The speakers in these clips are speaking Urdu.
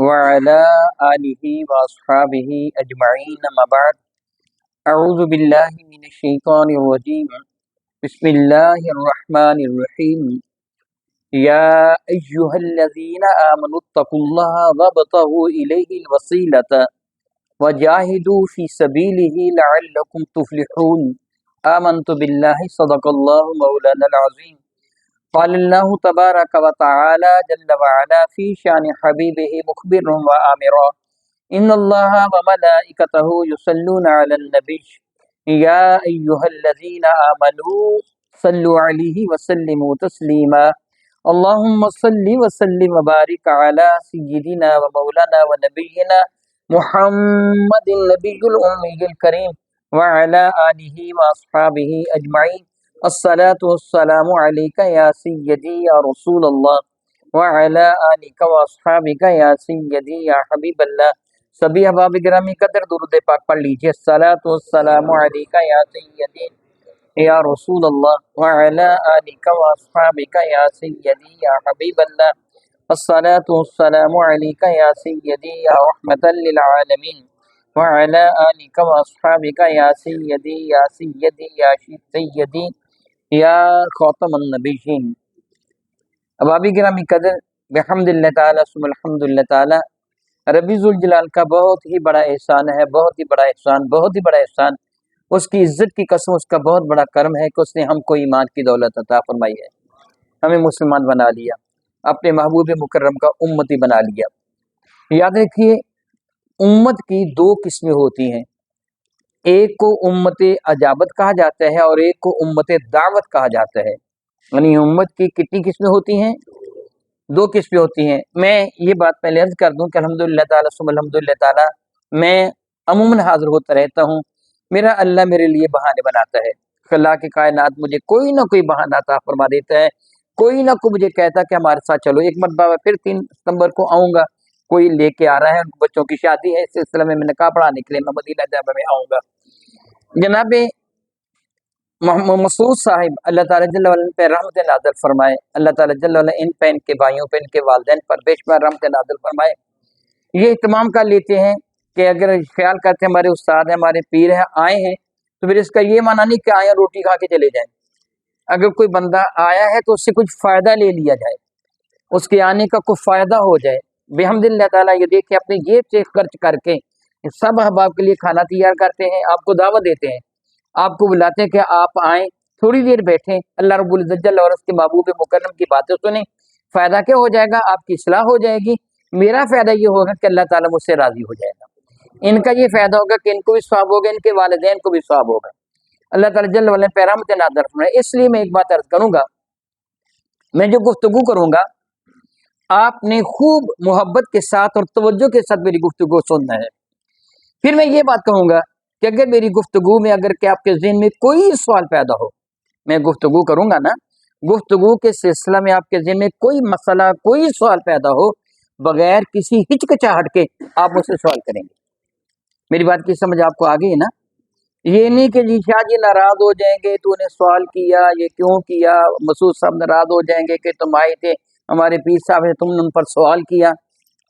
وعلى آله وأصحابه أجمعين أما بعد أعوذ بالله من الشيطان الرجيم بسم الله الرحمن الرحيم يا أيها الذين آمنوا اتقوا الله وابتغوا إليه الوسيلة وجاهدوا في سبيله لعلكم تفلحون آمنت بالله صدق الله مولانا العظيم قال الله تبارك وتعالى جل وعلا في شان حبيبه مخبرا وآمرا إن الله وملائكته يصلون على النبي يا أيها الذين آمنوا صلوا عليه وسلموا تسليما اللهم صل وسلم وبارك على سيدنا ومولانا ونبينا محمد النبي الأمي الكريم وعلى آله وأصحابه أجمعين الصلاة والسلام عليك يا سيدي يا رسول الله وعلى آلك واصحابك یا سیدی یا حبیب اللہ. سبھی احباب گرامی قدر درود پاک پڑھ لیجیے. الصلاۃ والسلام علیک یا سیدی یا رسول اللہ وعلی آلک واصحابک یا سیدی یا حبیب اللہ. الصلاۃ والسلام علیک یا سیدی یا رحمۃ للعالمین وعلی آلک واصحابک یا سیدی یا سیدی یا سیدی یا خاتم النبیین. ابابی گرامی قدر بحمد اللہ تعالیٰ ثم الحمد للہ تعالیٰ ربی ذوالجلال کا بہت ہی بڑا احسان ہے، بہت ہی بڑا احسان، بہت ہی بڑا احسان. اس کی عزت کی قسم، اس کا بہت بڑا کرم ہے کہ اس نے ہم کو ایمان کی دولت عطا فرمائی ہے، ہمیں مسلمان بنا لیا، اپنے محبوب مکرم کا امتی بنا لیا. یاد رکھیے امت کی دو قسمیں ہوتی ہیں، ایک کو امت اجابت کہا جاتا ہے اور ایک کو امت دعوت کہا جاتا ہے. یعنی امت کی کتنی قسمیں ہوتی ہیں؟ دو قسمیں ہوتی ہیں. میں یہ بات پہلے عرض کر دوں کہ الحمدللہ تعالیٰ ثم الحمدللہ تعالیٰ میں عموماً حاضر ہوتا رہتا ہوں. میرا اللہ میرے لیے بہانے بناتا ہے. خلا کی کائنات مجھے کوئی نہ کوئی بہانہ عطا فرما دیتا ہے، کوئی نہ کوئی مجھے کہتا کہ ہمارے ساتھ چلو. ایک مرتبہ پھر 3 ستمبر کو آؤں گا، کوئی لے کے آ رہا ہے، بچوں کی شادی ہے، اس سلسلے میں نکاح پڑھانے کے لیے میں مدینہ طیبہ میں آؤں گا. جناب مسعود صاحب اللہ تعالیٰ جل وعلا پہ رحمت نازل فرمائے، اللہ تعالیٰ جل وعلا ان پہ، ان کے بھائیوں پہ، ان کے والدین پر بے شمار رحمت نازل فرمائے. یہ اہتمام کر لیتے ہیں کہ اگر خیال کرتے ہیں ہمارے استاد ہیں، ہمارے پیر ہیں، آئے ہیں، تو پھر اس کا یہ معنی نہیں کہ آئیں روٹی کھا کے چلے جائیں. اگر کوئی بندہ آیا ہے تو اس سے کچھ فائدہ لے لیا جائے، اس کے آنے کا کوئی فائدہ ہو جائے. بحمد اللہ تعالیٰ یہ دیکھیں اپنے جیب سے خرچ کر کے سب احباب کے لیے کھانا تیار کرتے ہیں، آپ کو دعوت دیتے ہیں، آپ کو بلاتے ہیں کہ آپ آئیں، تھوڑی دیر بیٹھیں، اللہ رب العزت جل اور اس کے محبوب مکرم کی باتیں سنیں. فائدہ کیا ہو جائے گا؟ آپ کی اصلاح ہو جائے گی. میرا فائدہ یہ ہوگا کہ اللہ تعالیٰ مجھ سے راضی ہو جائے گا. ان کا یہ فائدہ ہوگا کہ ان کو بھی ثواب ہوگا، ان کے والدین کو بھی ثواب ہوگا. اللہ تعالیٰ جل وعلا پہ رحمت نازل فرمائے. اس لیے میں ایک بات عرض کروں گا، میں جو گفتگو کروں گا آپ نے خوب محبت کے ساتھ اور توجہ کے ساتھ میری گفتگو سننا ہے. پھر میں یہ بات کہوں گا کہ اگر میری گفتگو میں اگر کہ آپ کے ذہن میں کوئی سوال پیدا ہو، میں گفتگو کروں گا نا، گفتگو کے سلسلہ میں آپ کے ذہن میں کوئی مسئلہ، کوئی سوال پیدا ہو، بغیر کسی ہچکچاہٹ کے آپ مجھ سے سوال کریں گے. میری بات کی سمجھ آپ کو آ گئی ہے نا؟ یہ نہیں کہ جی شاہ جی ناراض ہو جائیں گے تو نے سوال کیا، یہ کیوں کیا، مسعود صاحب ناراض ہو جائیں گے کہ تم آئے تھے، ہمارے پیر صاحب نے تم نے ان پر سوال کیا.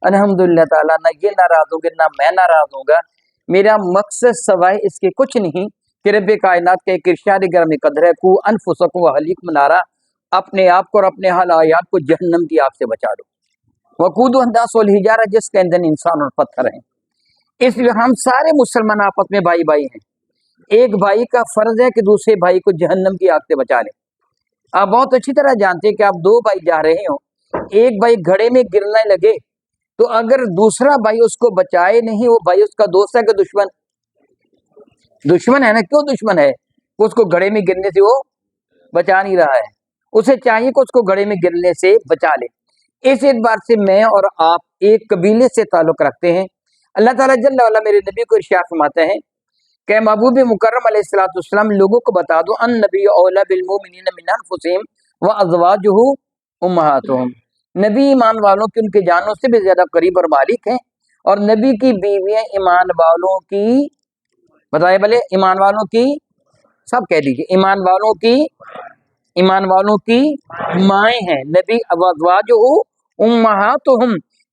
الحمدللہ تعالیٰ نہ یہ ناراض ہوں گے نہ میں ناراض ہوں گا. میرا مقصد سوائے اس کے کچھ نہیں کہ رب کائنات کے ایک ارشاد گرامی قدر ہے، کو انفسکم واہلیکم نارا، اپنے آپ کو اور اپنے حالات کو جہنم کی آگ سے بچا لو. وقودها الناس والحجارہ، جس کے اندر انسان اور پتھر ہیں. اس لیے ہم سارے مسلمان آپس میں بھائی بھائی ہیں. ایک بھائی کا فرض ہے کہ دوسرے بھائی کو جہنم کی آگ سے بچا لیں. آپ بہت اچھی طرح جانتے ہیں کہ آپ 2 بھائی جا رہے ہوں، ایک بھائی گھڑے میں گرنے لگے تو اگر دوسرا بھائی اس کو بچائے نہیں، وہ بھائی اس کا دوست ہے کہ دشمن؟ دشمن ہے نا. کیوں دشمن ہے؟ اس کو گھڑے میں گرنے سے وہ بچا نہیں رہا ہے. اسے چاہیے کہ اس کو گھڑے میں گرنے سے بچا لے. اس اعتبار سے میں اور آپ ایک قبیلے سے تعلق رکھتے ہیں. اللہ تعالیٰ جل وعلا میرے نبی کو ارشاد فرماتے ہیں کہ محبوب مکرم علیہ الصلوۃ والسلام لوگوں کو بتا دو ان نبی اولا بالمؤمنین من انفسہم وازواجہ امہاتہم، نبی ایمان والوں کی ان کے جانوں سے بھی زیادہ قریب اور مالک ہیں، اور نبی کی بیویاں ایمان والوں کی، بتائے بھلے ایمان والوں کی، سب کہہ دیجیے، ایمان والوں کی مائیں ہیں. نبی ازواجہ امہاتہم،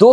2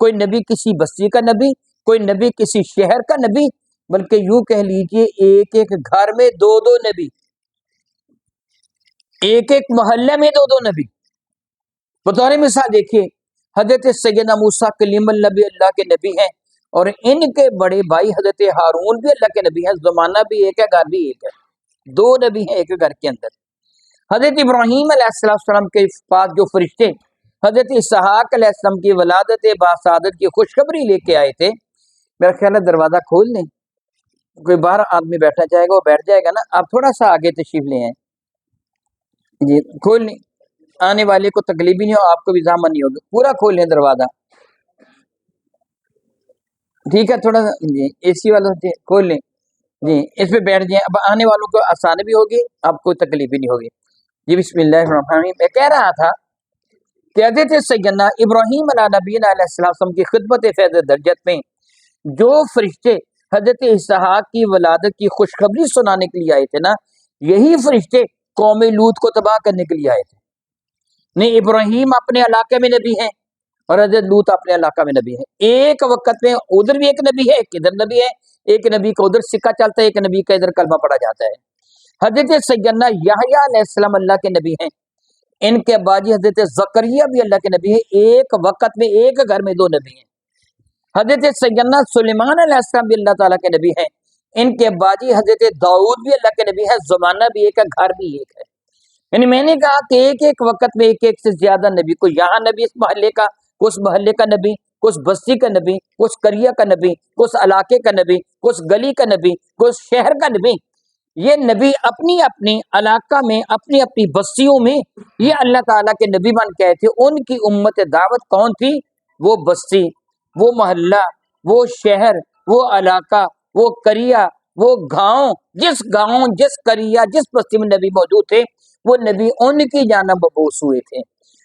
کوئی نبی کسی بستی کا نبی، کوئی نبی کسی شہر کا نبی، بلکہ یوں کہہ لیجئے ایک ایک گھر میں دو دو نبی، ایک ایک محلے میں دو دو نبی۔ بطور مثال دیکھیے حضرت سیدنا موسیٰ کلیم النبی اللہ کے نبی ہیں، اور ان کے بڑے بھائی حضرت ہارون بھی اللہ کے نبی ہیں، زمانہ بھی ایک ہے، گھر بھی ایک ہے، دو نبی ہیں ایک گھر کے اندر۔ حضرت ابراہیم علیہ السلام کے پاس جو فرشتے حضرت اسحاق علیہ السلام کی ولادت باسعادت کی خوشخبری لے کے آئے تھے، میرا خیال ہے دروازہ کھول لیں، کوئی باہر آدمی بیٹھنا چاہے گا وہ بیٹھ جائے گا نا، آپ تھوڑا سا آگے تشریف لے آئیں جی، کھول لیں، آنے والے کو تکلیف بھی نہیں ہو، آپ کو بھی زحمت نہیں ہوگی، پورا کھول لیں دروازہ، ٹھیک ہے، تھوڑا سا جی اے سی والا کھول لیں جی، اس پہ بیٹھ جائیں، اب آنے والوں کو آسانی بھی ہوگی، آپ کو تکلیف بھی نہیں ہوگی جی۔ بسم اللہ الرحمن الرحیم۔ میں کہہ رہا تھا کہ حضرت سیدنا ابراہیم علیہ نبینا علیہ السلام کی خدمت فیض درجت میں جو فرشتے حضرت اسحاق کی ولادت کی خوشخبری سنانے کے لیے آئے تھے نا، یہی فرشتے قوم لوط کو تباہ کرنے کے لیے آئے تھے۔ نہیں، ابراہیم اپنے علاقے میں نبی ہیں اور حضرت لوط اپنے علاقہ میں نبی ہے، ایک وقت میں ادھر بھی ایک نبی ہے، ایک ادھر نبی ہے، ایک نبی کا ادھر سکہ چلتا ہے، ایک نبی کا ادھر کلمہ پڑھا جاتا ہے۔ حضرت سیدنا یحییٰ علیہ السلام اللہ کے نبی ہیں، ان کے باجی حضرت زکریا بھی اللہ کے نبی ہیں، ایک وقت میں ایک گھر میں دو نبی ہیں۔ حضرت سیدنا سلیمان علیہ السلام بھی اللہ تعالیٰ کے نبی ہیں، ان کے باجی حضرت داؤد بھی اللہ کے نبی ہیں، زمانہ بھی ایک ہے، گھر بھی ایک ہے۔ یعنی میں نے کہا کہ ایک ایک وقت میں ایک ایک سے زیادہ نبی، کوئی یہاں نبی اس محلے کا، کچھ محلے کا نبی، کچھ بستی کا نبی، کچھ قریہ کا نبی، کچھ علاقے کا نبی، کچھ گلی کا نبی، کچھ شہر کا نبی۔ یہ نبی اپنی اپنی علاقہ میں، اپنی اپنی بستیوں میں یہ اللہ تعالیٰ کے نبی بن کے آئے تھے۔ ان کی امت دعوت کون تھی؟ وہ بستی، وہ محلہ، وہ شہر، وہ علاقہ، وہ قریہ، وہ گاؤں، جس قریہ، جس بستی میں نبی موجود تھے، وہ نبی ان کی جانب مبعوث ہوئے تھے۔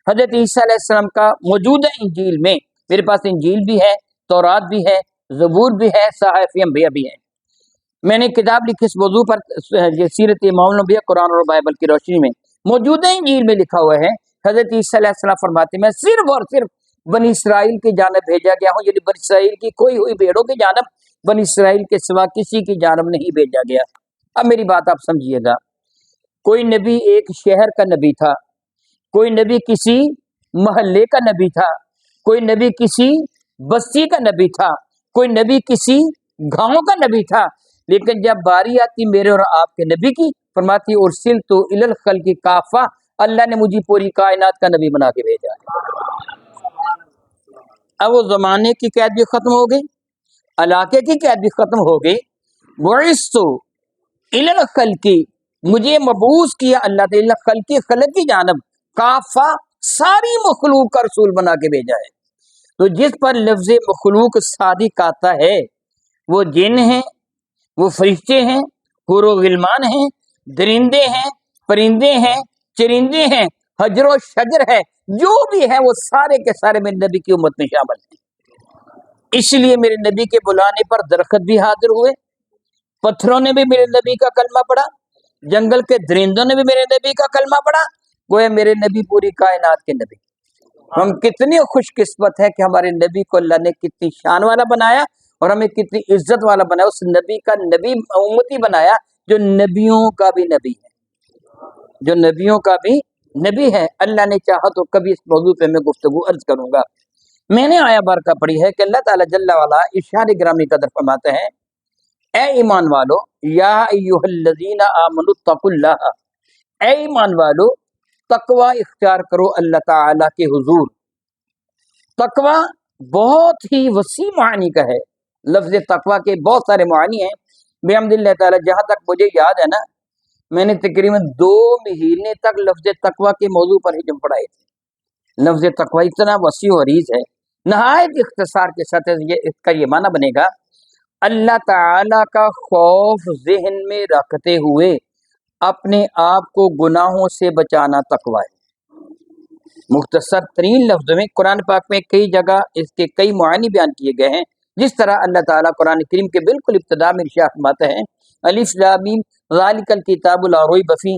حضرت عیسیٰ علیہ السلام کا موجودہ انجیل میں، میرے پاس انجیل بھی ہے، تورات بھی ہے، زبور بھی ہے، صحائف انبیاء بھی ہے۔ میں نے کتاب لکھی اس موضوع پر، سیرت امام الانبیاء قرآن اور بائبل کی روشنی میں۔ موجودہ انجیل میں لکھا ہوا ہے، حضرت عیسیٰ علیہ السلام فرماتے ہیں میں صرف اور صرف بنی اسرائیل کی جانب بھیجا گیا ہوں، یعنی بنی اسرائیل کی کوئی ہوئی بھیڑوں کی جانب، بنی اسرائیل کے سوا کسی کی جانب نہیں بھیجا گیا۔ اب میری بات آپ سمجھیے گا، کوئی نبی ایک شہر کا نبی تھا، کوئی نبی کسی محلے کا نبی تھا، کوئی نبی کسی بستی کا نبی تھا، کوئی نبی کسی گاؤں کا نبی تھا، لیکن جب باری آتی میرے اور آپ کے نبی کی، فرماتی ارسلت الی الخلق کافہ، اللہ نے مجھے پوری کائنات کا نبی بنا کے بھیجا ہے۔ اب وہ زمانے کی قید بھی ختم ہو گئی، علاقے کی قید بھی ختم ہو گئی۔ بعثت الی الخلق، مجھے مبعوث کیا اللہ تعالی خلق کی جانب، کافہ، ساری مخلوق کا رسول بنا کے بھیجا ہے۔ تو جس پر لفظ مخلوق صادق آتا ہے وہ جن ہیں، وہ فرشتے ہیں، حور و غلمان ہیں، درندے ہیں، پرندے ہیں، چرندے ہیں، حجر و شجر ہے، جو بھی ہے وہ سارے کے سارے میرے نبی کی امت میں شامل ہیں۔ اس لیے میرے نبی کے بلانے پر درخت بھی حاضر ہوئے، پتھروں نے بھی میرے نبی کا کلمہ پڑھا، جنگل کے درندوں نے بھی میرے نبی کا کلمہ پڑھا، گویا میرے نبی پوری کائنات کے نبی۔ ہم کتنی خوش قسمت ہے کہ ہمارے نبی کو اللہ نے کتنی شان والا بنایا اور ہمیں کتنی عزت والا بنایا، اس نبی کا نبی امتی بنایا جو نبیوں کا بھی نبی ہے، جو نبیوں کا بھی نبی ہے۔ اللہ نے چاہا تو کبھی اس موضوع پہ میں گفتگو عرض کروں گا۔ میں نے آیا بارکہ پڑھی ہے کہ اللہ تعالیٰ جل وعلا ارشاد گرامی قدر فرماتے ہیں، اے ایمان والو، یا ایھا الذین آمنوا اتقوا اللہ، اے ایمان والو تقوی اختیار کرو اللہ تعالیٰ کے حضور۔ تقوی بہت ہی وسیع معنی کا ہے، لفظ تقوی کے بہت سارے معنی ہیں۔ بحمد اللہ تعالیٰ جہاں تک مجھے یاد ہے نا، میں نے تقریباً 2 مہینے تک لفظ تقوی کے موضوع پر ہی جم پڑھائے تھے۔ لفظ تقوی اتنا وسیع و عریض ہے، نہایت اختصار کے ساتھ اس کا یہ معنی بنے گا، اللہ تعالیٰ کا خوف ذہن میں رکھتے ہوئے اپنے آپ کو گناہوں سے بچانا تقوی ہے۔ مختصر ترین لفظ میں قرآن پاک میں کئی جگہ اس کے کئی معنی بیان کیے گئے ہیں، جس طرح اللہ تعالیٰ قرآن کریم کے بالکل ابتدا میں ارشاد فرماتا ہے، الف لام میم ذالک الکتاب لا ریب فیہ،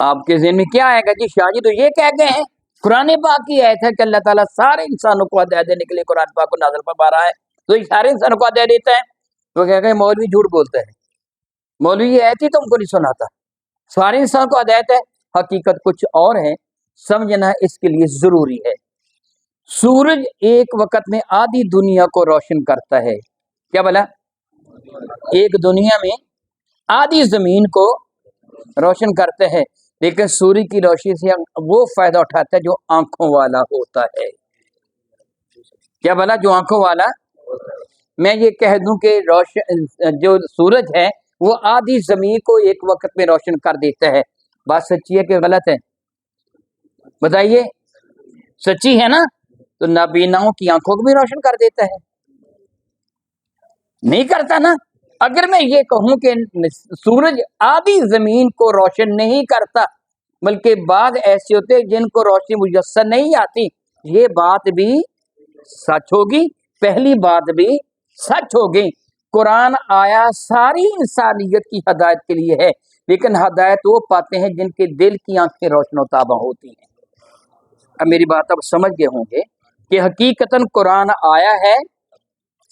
آپ کے ذہن میں کیا آئے گا؟ جی شاہ جی تو یہ کہہ گئے ہیں قرآن پاک کی آیت ہے کہ اللہ تعالیٰ سارے انسانوں کو ہدایت دینے کے لیے قرآن پاک کو نازل فرما رہا ہے، تو یہ سارے انسانوں کو ہدایت دیتا ہے؟ تو کہہ گئے مولوی جھوٹ بولتا ہے، مولوی یہ آیت ہی تم کو نہیں سناتا، سارے انسان کو ہدایت ہے۔ حقیقت کچھ اور ہے، سمجھنا اس کے لیے ضروری ہے۔ سورج ایک وقت میں آدھی دنیا کو روشن کرتا ہے، کیا بلا؟ ایک دنیا میں آدھی زمین کو روشن کرتے ہیں، لیکن سورج کی روشنی سے وہ فائدہ اٹھاتا ہے جو آنکھوں والا ہوتا ہے، کیا بلا؟ جو آنکھوں والا۔ میں یہ کہہ دوں کہ جو سورج ہے وہ آدھی زمین کو ایک وقت میں روشن کر دیتا ہے، بات سچی ہے کہ غلط ہے؟ بتائیے، سچی ہے نا؟ تو نابیناؤں کی آنکھوں کو بھی روشن کر دیتا ہے، نہیں کرتا نا؟ اگر میں یہ کہوں کہ سورج آدھی زمین کو روشن نہیں کرتا بلکہ بعض ایسے ہوتے ہیں جن کو روشنی میسر نہیں آتی، یہ بات بھی سچ ہوگی، پہلی بات بھی سچ ہوگی۔ قرآن آیا ساری انسانیت کی ہدایت کے لیے ہے، لیکن ہدایت وہ پاتے ہیں جن کے دل کی آنکھیں روشن و تابہ ہوتی ہیں۔ اب میری بات اب سمجھ گئے ہوں گے کہ حقیقتاً قرآن آیا ہے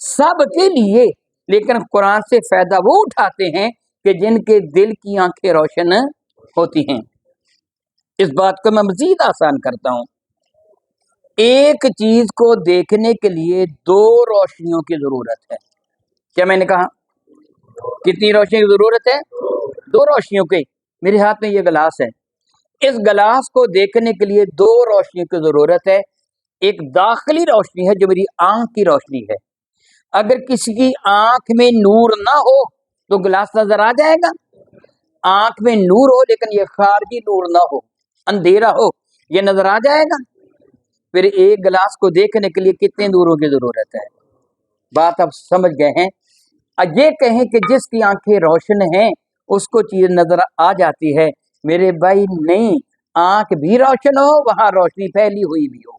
سب کے لیے، لیکن قرآن سے فائدہ وہ اٹھاتے ہیں کہ جن کے دل کی آنکھیں روشن ہوتی ہیں۔ اس بات کو میں مزید آسان کرتا ہوں، ایک چیز کو دیکھنے کے لیے دو روشنیوں کی ضرورت ہے، کیا میں نے کہا؟ کتنی روشنی کی ضرورت ہے؟ دو روشنیوں کی۔ میرے ہاتھ میں یہ گلاس ہے، اس گلاس کو دیکھنے کے لیے دو روشنیوں کی ضرورت ہے، ایک داخلی روشنی ہے جو میری آنکھ کی روشنی ہے۔ اگر کسی کی آنکھ میں نور نہ ہو تو گلاس نظر آ جائے گا؟ آنکھ میں نور ہو لیکن یہ خارجی نور نہ ہو، اندھیرا ہو، یہ نظر آ جائے گا؟ پھر ایک گلاس کو دیکھنے کے لیے کتنے نوروں کی ضرورت ہے؟ بات اب سمجھ گئے ہیں؟ اب یہ کہیں کہ جس کی آنکھیں روشن ہیں اس کو چیز نظر آ جاتی ہے، میرے بھائی نہیں، آنکھ بھی روشن ہو وہاں روشنی پھیلی ہوئی بھی ہو۔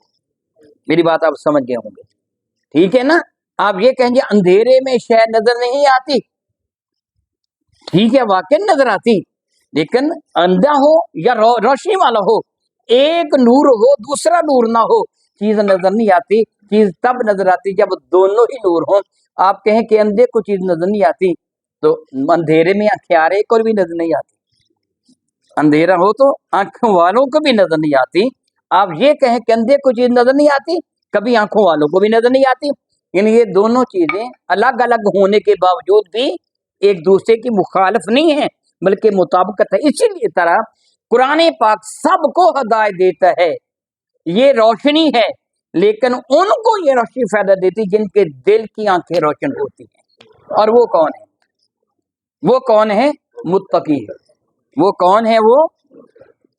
میری بات آپ سمجھ گئے ہوں گے، ٹھیک ہے نا؟ آپ یہ کہیں گے اندھیرے میں شے نظر نہیں آتی، ٹھیک ہے واقعی نظر آتی، لیکن اندھا ہو یا روشنی والا ہو، ایک نور ہو دوسرا نور نہ ہو، چیز نظر نہیں آتی۔ چیز تب نظر آتی جب دونوں ہی نور ہوں۔ آپ کہیں کہ اندھے کو چیز نظر نہیں آتی، تو اندھیرے میں ہتھیارے کو بھی نظر نہیں آتی، اندھیرا ہو تو آنکھوں والوں کو بھی نظر نہیں آتی۔ آپ یہ کہیں کہ اندھے کو چیز نظر نہیں آتی، کبھی آنکھوں والوں کو بھی نظر نہیں آتی، یعنی یہ دونوں چیزیں الگ الگ ہونے کے باوجود بھی ایک دوسرے کی مخالف نہیں ہے بلکہ مطابقت ہے۔ اسی لیے طرح قرآن پاک سب کو ہدایت دیتا ہے، یہ روشنی ہے، لیکن ان کو یہ روشنی فائدہ دیتی جن کے دل کی آنکھیں روشن ہوتی ہیں، اور وہ کون ہے؟ وہ کون ہے؟ متقی ہے۔ وہ کون ہے وہ؟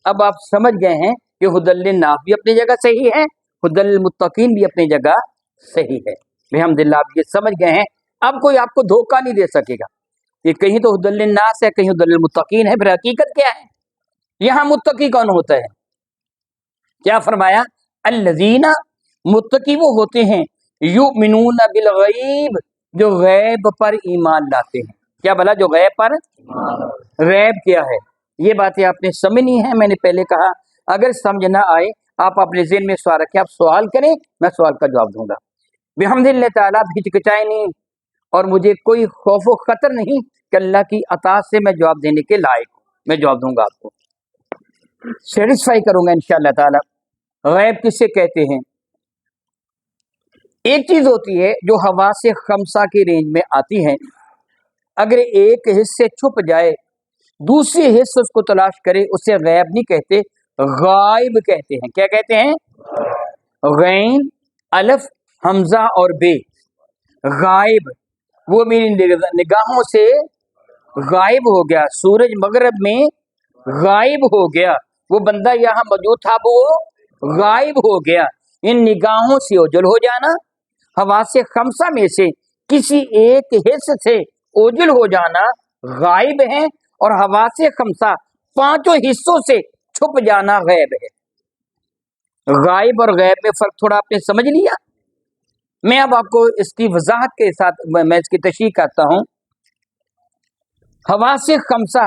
اب آپ سمجھ گئے ہیں کہ ہدی للناس بھی اپنی جگہ صحیح ہے، ہدی للمتقین بھی اپنی جگہ صحیح ہے۔ الحمدللہ آپ یہ سمجھ گئے ہیں، اب کوئی آپ کو دھوکہ نہیں دے سکے گا کہ کہیں تو ہدی للناس ہے کہیں ہدی للمتقین ہے، پھر حقیقت کیا ہے؟ یہاں متقی کون ہوتا ہے؟ کیا فرمایا؟ الذین، متقی وہ ہوتے ہیں یؤمنون بالغیب، جو غیب پر ایمان لاتے ہیں۔ کیا بھلا؟ جو غیب پر، غیب کیا ہے؟ یہ باتیں آپ نے سمجھنی ہے۔ میں نے پہلے کہا اگر سمجھ نہ آئے آپ اپنے ذہن میں سوال رکھیں، آپ سوال کریں، میں سوال کا جواب دوں گا بحمداللہ تعالیٰ۔ ہچکچائے نہیں اور مجھے کوئی خوف و خطر نہیں کہ اللہ کی عطا سے میں جواب دینے کے لائق ہوں، میں جواب دوں گا، آپ کو سیٹسفائی کروں گا انشاءاللہ تعالیٰ۔ غیب کسے کہتے ہیں؟ ایک چیز ہوتی ہے جو حواس خمسہ کی رینج میں آتی ہے، اگر ایک حصے چھپ جائے دوسری حصہ اس کو تلاش کرے، اسے غیب نہیں کہتے، غائب کہتے ہیں۔ کیا کہتے ہیں؟ غین، الف، حمزہ اور بے، غائب۔ وہ میری نگاہوں سے غائب ہو گیا، سورج مغرب میں غائب ہو گیا، وہ بندہ یہاں موجود تھا وہ غائب ہو گیا۔ ان نگاہوں سے اوجل ہو جانا، حواس خمسہ میں سے کسی ایک حصے سے اوجل ہو جانا غائب ہے، اور حواس خمسہ پانچوں حصوں سے چھپ جانا غیب ہے۔ غائب اور غیب میں فرق تھوڑا آپ نے سمجھ لیا؟ میں اب آپ کو اس کی وضاحت کے ساتھ میں اس کی تشریح کرتا ہوں۔ حواس خمسہ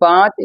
5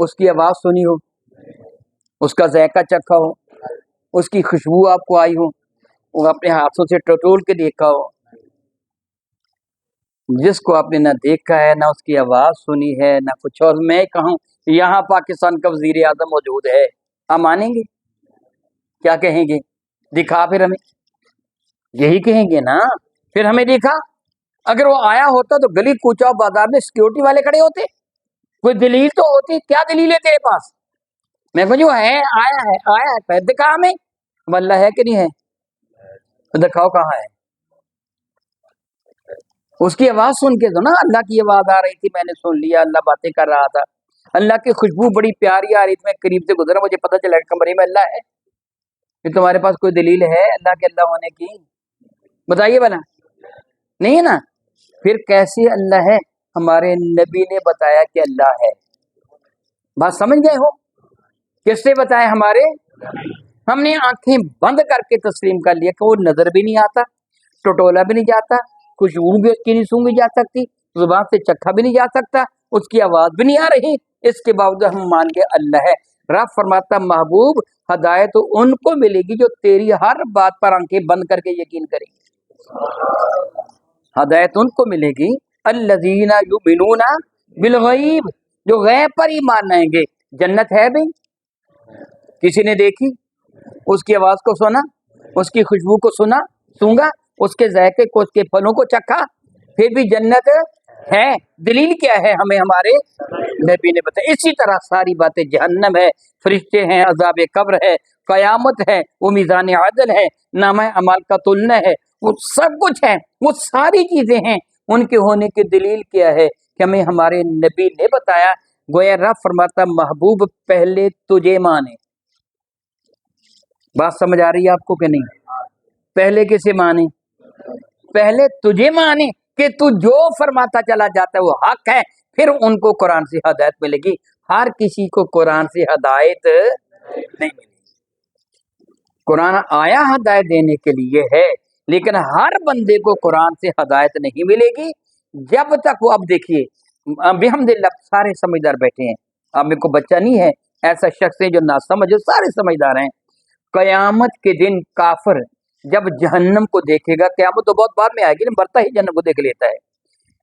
اس کی آواز سنی ہو، اس کا ذائقہ چکھا ہو، اس کی خوشبو آپ کو آئی ہو، وہ اپنے ہاتھوں سے ٹٹول کے دیکھا ہو، جس کو آپ نے نہ دیکھا ہے نہ اس کی آواز سنی ہے نہ کچھ اور، میں کہوں یہاں پاکستان کا وزیر اعظم موجود ہے، آپ مانیں گے؟ کیا کہیں گے؟ دکھا پھر ہمیں، یہی کہیں گے نا، پھر ہمیں دکھا۔ اگر وہ آیا ہوتا تو گلی کوچا بازار میں سیکورٹی والے کھڑے ہوتے، کوئی دلیل تو ہوتی، کیا دلیل ہے تیرے پاس؟ میں کہوں جو ہے آیا ہے پہ دکھا ہمیں، اللہ ہے کہ نہیں ہے؟ تو دکھاؤ کہاں ہے؟ اس کی آواز سن کے تو نا، اللہ کی آواز آ رہی تھی، میں نے سن لیا، اللہ باتیں کر رہا تھا، اللہ کی خوشبو بڑی پیاری آ رہی تھی، میں قریب سے گزرا، مجھے پتا چلا کمرے میں اللہ ہے۔ کہ تمہارے پاس کوئی دلیل ہے اللہ کے اللہ ہونے کی؟ بتائیے بنا، نہیں ہے نا؟ پھر کیسے اللہ ہے؟ ہمارے نبی نے بتایا کہ اللہ ہے، بات سمجھ گئے ہو؟ کس سے بتایا؟ ہمارے، ہم نے آنکھیں بند کر کے تسلیم کر لیا کہ وہ نظر بھی نہیں آتا، ٹٹولا بھی نہیں جاتا، خوشبو بھی اس کی نہیں سونگی جا سکتی، زبان سے چکھا بھی نہیں جا سکتا، اس کی آواز بھی نہیں آ رہی، اس کے باوجود ہم مان کے اللہ ہے۔ رب فرماتا محبوب ہدایت ان کو ملے گی جو تیری ہر بات پر آنکھیں بند کر کے یقین کریں گے، ہدایت ان کو ملے گی الذین یؤمنون بالغیب، جو غیب پر ایمان لائیں گے۔ جنت ہے بھی، کسی نے دیکھی؟ اس کی آواز کو سنا، اس کی خوشبو کو سنا، سونگا، اس کے ذائقے کو، اس کے پھلوں کو چکھا، پھر بھی جنت ہے؟ دلیل کیا ہے؟ ہمیں ہمارے نبی نے بتایا۔ اسی طرح ساری باتیں، جہنم ہے، فرشتے ہیں، عذاب قبر ہے، قیامت ہے، وہ میزان عدل ہے، نامہ اعمال کا تلنا ہے، وہ سب کچھ ہے، وہ ساری چیزیں ہیں، ان کے ہونے کی دلیل کیا ہے؟ کہ ہمیں ہمارے نبی نے بتایا۔ گویا رب فرماتا محبوب پہلے تجھے مانے، بات سمجھ آ رہی ہے آپ کو کہ نہیں؟ پہلے کسے مانے؟ پہلے تجھے مانے کہ تو جو فرماتا چلا جاتا ہے وہ حق ہے، پھر ان کو قرآن سے ہدایت ملے گی۔ ہر کسی کو قرآن سے ہدایت نہیں ملے گی، قرآن آیا ہدایت دینے کے لیے ہے، لیکن ہر بندے کو قرآن سے ہدایت نہیں ملے گی جب تک وہ، اب دیکھیے بحمدللہ سارے سمجھدار بیٹھے ہیں، اب میرے کو بچہ نہیں ہے، ایسا شخص ہے جو نہ سمجھے، سارے سمجھدار ہیں۔ قیامت کے دن کافر جب جہنم کو دیکھے گا، قیامت تو بہت بعد میں آئے گی نا، مرتا ہی جہنم کو دیکھ لیتا ہے،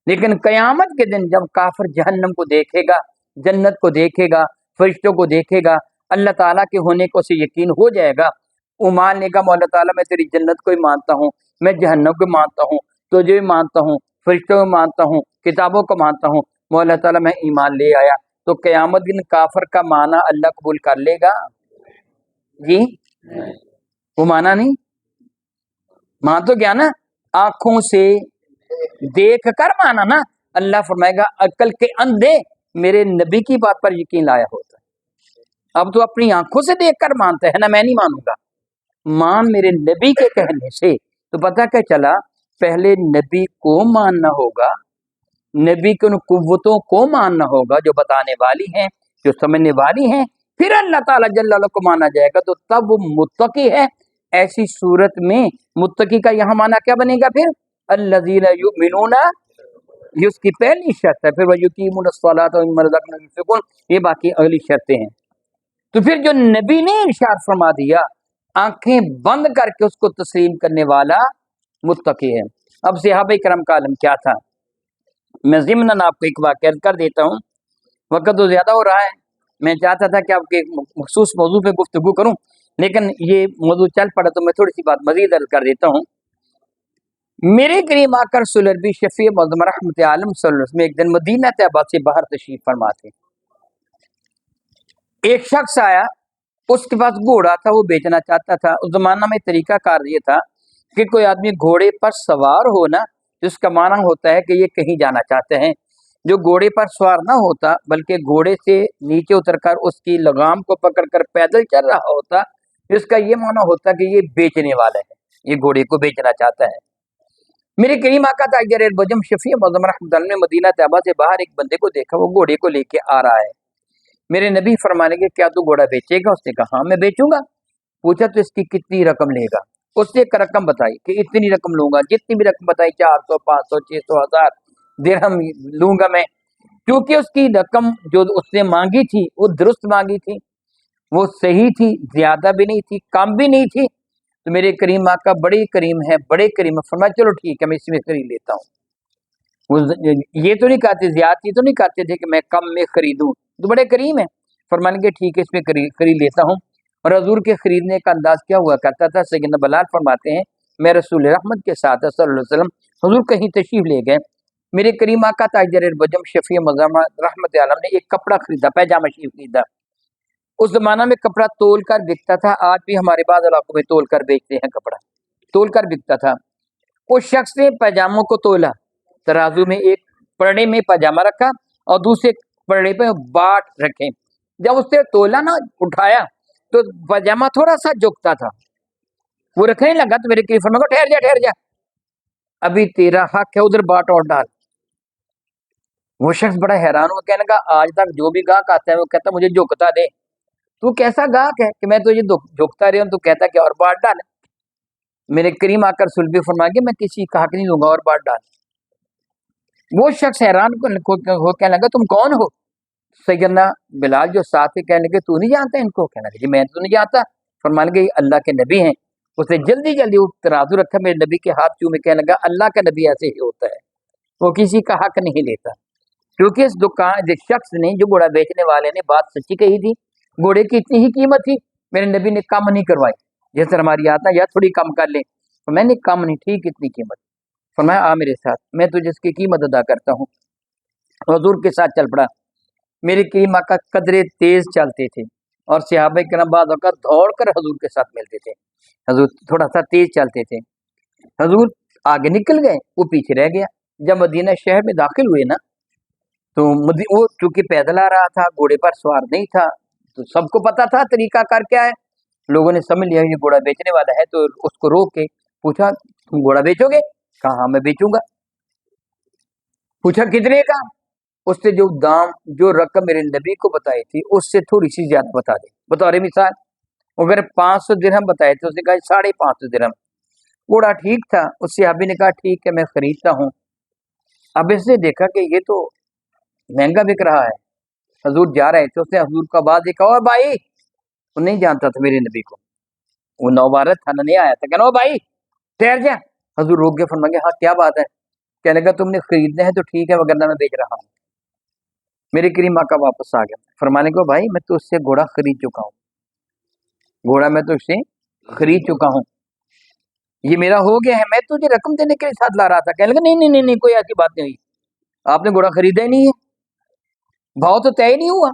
لیکن قیامت کے دن جب کافر جہنم کو دیکھے گا، جنت کو دیکھے گا، فرشتوں کو دیکھے گا، اللہ تعالیٰ کے ہونے کو اسے یقین ہو جائے گا، وہ مان لے گا مولا تعالیٰ میں تیری جنت کو ہی مانتا ہوں، میں جہنم کو مانتا ہوں، تجھے بھی مانتا ہوں، فرشتوں کو مانتا ہوں، کتابوں کو مانتا ہوں، مولا تعالیٰ میں ایمان لے آیا۔ تو قیامت دن کافر کا معنی اللہ قبول کر لے گا؟ جی وہ مانا نہیں، مان تو گیا نا، آنکھوں سے دیکھ کر مانا نا۔ اللہ فرمائے گا عقل کے اندھے میرے نبی کی بات پر یقین لایا ہوتا ہے، اب تو اپنی آنکھوں سے دیکھ کر مانتا ہے نا، میں نہیں مانوں گا، مان میرے نبی کے کہنے سے۔ تو پتہ کیا چلا؟ پہلے نبی کو ماننا ہوگا، نبی کی ان قوتوں کو ماننا ہوگا جو بتانے والی ہیں، جو سمجھنے والی ہیں، پھر اللہ تعالیٰ جل اللہ کو مانا جائے گا، تو تب وہ متقی ہے۔ ایسی صورت میں متقی کا یہاں مانا کیا بنے گا پھر؟ الذین یؤمنون، یہ اس کی پہلی شرط ہے، پھر وَیُقِیمُونَ الصَّلَاةَ وَمِمَّا رَزَقْنَاهُمْ يُنفِقُونَ، یہ باقی اگلی شرطیں ہیں۔ تو پھر جو نبی نے ارشاد فرما دیا، آنکھیں بند کر کے اس کو تسلیم کرنے والا متقی ہے۔ اب صحابہ کرام کا عالم کیا تھا؟ میں ضمناً آپ کو ایک واقعہ کر دیتا ہوں، وقت تو زیادہ ہو رہا ہے، میں چاہتا تھا کہ آپ کے مخصوص موضوع پہ گفتگو کروں، لیکن یہ موضوع چل پڑا تو میں تھوڑی سی بات مزید عرض کر دیتا ہوں۔ میرے کریم آقا رسول عربی شفیع معظم رحمت عالم صلی اللہ علیہ وسلم ایک دن مدینہ طیبہ سے باہر تشریف فرما تھے۔ ایک شخص آیا، اس کے پاس گھوڑا تھا، وہ بیچنا چاہتا تھا۔ اس زمانہ میں طریقہ کار یہ تھا کہ کوئی آدمی گھوڑے پر سوار ہو نا، جس کا معنی ہوتا ہے کہ یہ کہیں جانا چاہتے ہیں، جو گھوڑے پر سوار نہ ہوتا بلکہ گھوڑے سے نیچے اتر کر اس کی لگام کو پکڑ کر پیدل چل رہا ہوتا، اس کا یہ معنی ہوتا کہ یہ بیچنے والا ہے، یہ گھوڑے کو بیچنا چاہتا ہے۔ میرے کریم آقا تاجر البجم شفیع معظم رحمۃ اللہ نے مدینہ طیبہ سے باہر ایک بندے کو دیکھا، وہ گھوڑے کو لے کے آ رہا ہے۔ میرے نبی فرمانے کے کیا تو گھوڑا بیچے گا؟ اس نے کہا ہاں میں بیچوں گا۔ پوچھا تو اس کی کتنی رقم لے گا؟ اس نے ایک رقم بتائی کہ اتنی رقم لوں گا، جتنی بھی رقم بتائی 400 500 600 1000 درہم لوں گا میں۔ کیونکہ اس کی رقم جو اس نے مانگی تھی وہ درست مانگی تھی، وہ صحیح تھی، زیادہ بھی نہیں تھی، کم بھی نہیں تھی. تو میرے کریم آقا بڑے کریم ہے، بڑے کریم ہے، فرمایا چلو ٹھیک ہے میں اس میں خرید لیتا ہوں. یہ تو نہیں کہتے، زیادتی تو نہیں کہتے تھے کہ میں کم میں خریدوں، تو بڑے کریم ہے. فرمانے کے ٹھیک ہے اس میں خرید لیتا ہوں. اور حضور کے خریدنے کا انداز کیا ہوا کرتا تھا؟ سیدنا بلال فرماتے ہیں میں رسول رحمت کے ساتھ صلی اللہ علیہ وسلم حضور کہیں تشریف لے گئے، میرے کریم آقا تاجر البجم شفیع مظلمہ رحمت عالم نے ایک کپڑا خریدا، پیجامہ شریف خریدا. اس زمانہ میں کپڑا تول کر بکتا تھا، آج بھی ہمارے بعض علاقوں میں تول کر بیچتے ہیں، کپڑا تول کر بکتا تھا. اس شخص نے پیجاموں کو تولا، ترازو میں ایک پرڑے میں پاجامہ رکھا اور دوسرے پرڑے پہ باٹ رکھے. جب اس نے تولا نا، اٹھایا تو پاجامہ تھوڑا سا جھکتا تھا، وہ رکھنے لگا تو میرے کئی فرما کو ٹھہر جا ابھی تیرا حق ہے، ادھر باٹ اور ڈال. وہ شخص بڑا حیران ہوا، کہنے لگا آج تک جو بھی گاہک آتا ہے وہ کہتا مجھے جھکتا دے، تو کیسا گاہک ہے کہ میں تو یہ جھکتا رہا ہوں تو کہتا کہ اور باٹ ڈال. میرے کریم آ کر سلبی فرما کے میں کسی کا حق نہیں دوں گا اور باٹ ڈال. وہ شخص حیران ہو کہنے لگا تم کون ہو؟ سیدنا بلال جو ساتھ ہی کہنے لگے تو نہیں جانتا ان کو؟ کہنے لگے جی میں تو نہیں جانتا. فرمانے لگے اللہ کے نبی ہیں. اس نے جلدی جلدی وہ ترازو رکھا، میرے نبی کے ہاتھ چومے کہنے لگا اللہ کا نبی ایسے ہی ہوتا ہے، وہ کسی کا حق نہیں لیتا. کیونکہ اس دکان جس شخص نے، جو گھوڑا بیچنے والے نے بات سچی کہی تھی، گھوڑے کی اتنی ہی قیمت تھی، میرے نبی نے کم نہیں کروائی. جیسے ہماری آتا یا تھوڑی کم کر لیں، تو میں نے کم نہیں، ٹھیک اتنی قیمت. فرمایا آ میرے ساتھ، میں تجھے اس کی قیمت ادا کرتا ہوں. حضور کے ساتھ چل پڑا. میرے کریم آقا قدرے تیز چلتے تھے اور صحابہ کرام بعض اوقات دوڑ کر حضور کے ساتھ ملتے تھے. حضور تھوڑا سا تیز چلتے تھے. حضور آگے نکل گئے، وہ پیچھے رہ گیا. جب مدینہ شہر میں داخل ہوئے نا، تو وہ چونکہ پیدل آ رہا تھا، گھوڑے پر سوار نہیں تھا، تو سب کو پتا تھا طریقہ کار کیا ہے. لوگوں نے سمجھ لیا یہ گھوڑا بیچنے والا ہے، تو اس کو روک کے پوچھا تم گھوڑا بیچو گے؟ کہا ہاں میں بیچوں گا. پوچھا کتنے کا؟ اس سے جو دام، جو رقم میرے نبی کو بتائی تھی اس سے تھوڑی سی زیادہ بتا دے. بطور مثال اگر 500 درہم بتائے تھے، اس نے کہا 550 درہم. گھوڑا ٹھیک تھا، اس صحابی نے کہا ٹھیک ہے میں خریدتا ہوں. اب اس نے دیکھا کہ یہ تو مہنگا بک رہا ہے. حضور جا رہے تھے، اس نے حضور کا آواز دیکھا، اور بھائی، وہ نہیں جانتا تھا میرے نبی کو، وہ نوبارت تھا، نہیں آیا تھا. کہنا او بھائی ٹھہر جا. حضور روک گئے، فرمائیں ہاں کیا بات ہے؟ کہنے لگا تم نے خریدنا ہے تو ٹھیک ہے وگرنہ میں بیچ رہا ہوں. میرے کریم آقا واپس آ گیا. فرمانے کو بھائی میں تو اس سے گھوڑا خرید چکا ہوں، گھوڑا میں تو اس سے خرید چکا ہوں، یہ میرا ہو گیا ہے، میں تجھے رقم دینے کے لیے ساتھ لا رہا تھا. کہنے لگا نہیں کوئی ایسی بات نہیں ہوئی، آپ نے گھوڑا خریدا ہی نہیں ہے، بھاؤ تو طے نہیں ہوا.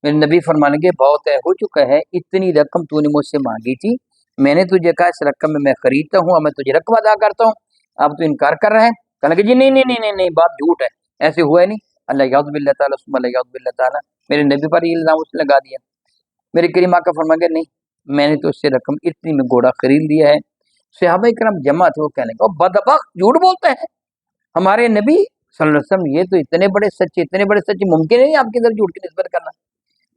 میرے نبی فرمانے کے بھاؤ طے ہو چکا ہے، اتنی رقم تو نے مجھ سے مانگی تھی، میں نے تجھے کہا اس رقم میں خریدتا ہوں اور میں تجھے رقم ادا کرتا ہوں، اب تو انکار کر رہا ہے. کہنے لگے جی نہیں بات جھوٹ ہے، ایسے ہوا ہے نہیں. اللہ یعوذ باللہ تعالیٰ ثم اللہ یعوذ باللہ تعالیٰ، میرے نبی پر یہ الزام اس نے لگا دیا. میرے کریم آقا فرما گئے نہیں، میں نے تو اس سے رقم اتنی میں گھوڑا خرید لیا ہے. صحابہ کرام جمع تھے، وہ کہنے لگے بدبخت جھوٹ بولتے ہیں ہمارے نبی صلی اللہ علیہ وسلم، یہ تو اتنے بڑے سچے ممکن نہیں آپ کے اندر جھوٹ کی نسبت کرنا،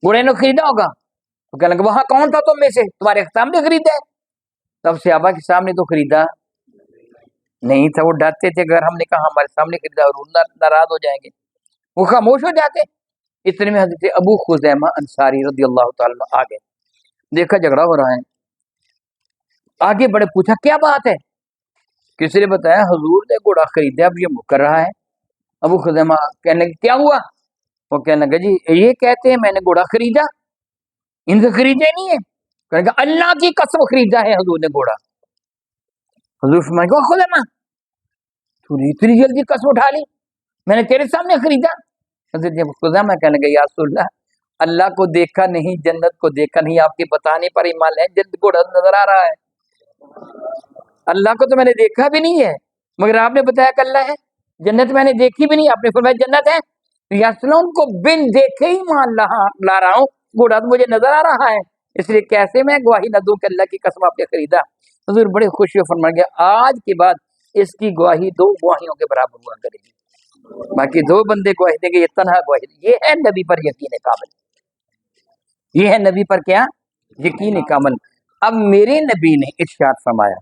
گھوڑے نے خریدا ہوگا. تو کہنے لگے وہاں کون تھا تم میں سے، تمہارے سامنے خریدا ہے؟ تب صحابہ کے سامنے تو خریدا نہیں تھا، وہ ڈرتے تھے اگر ہم نے کہا ہمارے سامنے خریدا اور ناراض ہو جائیں گے، وہ خاموش ہو جاتے. اتنے میں حضرت ابو خزیمہ انصاری رضی اللہ تعالیٰ عنہ آ گئے. دیکھا جھگڑا ہو رہا ہے، آگے بڑے، پوچھا کیا بات ہے؟ کسی نے بتایا حضور نے گھوڑا خریدا، اب یہ مکر رہا ہے. ابو خزیمہ کہنے لگے کیا ہوا؟ وہ کہنے لگا جی یہ کہتے ہیں میں نے گھوڑا خریدا، ان سے خریدا ہی نہیں ہے. کہنے لگا اللہ کی قسم خریدا ہے حضور نے گھوڑا. حضور فرمائے گا خزیمہ تو نے اتنی جلدی قسم اٹھا لی، میں نے تیرے سامنے خریدا. حضرت خزیمہ کہنے لگا یا رسول اللہ کو دیکھا نہیں، جنت کو دیکھا نہیں، آپ کے بتانے پر ایمان ہے، جلد گھوڑا نظر آ رہا ہے، اللہ کو تو میں نے دیکھا بھی نہیں ہے، مگر آپ نے بتایا کہ اللہ ہے. جنت میں نے دیکھی بھی نہیں، آپ نے فرمایا جنت ہے. یا ان کو بن دیکھے ہی مان لا رہا ہوں، گھوڑا تو مجھے نظر آ رہا ہے، اس لیے کیسے میں گواہی نہ دوں کہ اللہ کی قسم آپ نے خریدا. حضور بڑے خوشی ہو فرما گیا آج کے بعد اس کی گواہی 2 گواہیوں کے برابر ہوا کرے گی، باقی 2 بندے گواہی دیں گے، یہ تنہا گواہی. یہ ہے نبی پر یقین کامل، یہ ہے نبی پر کیا یقین کامل. اب میرے نبی نے ارشاد فرمایا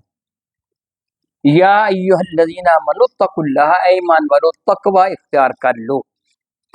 یا ایھا الذین آمنوا اتقوا اللہ، اے ایمان والو تقوی اختیار کر لو.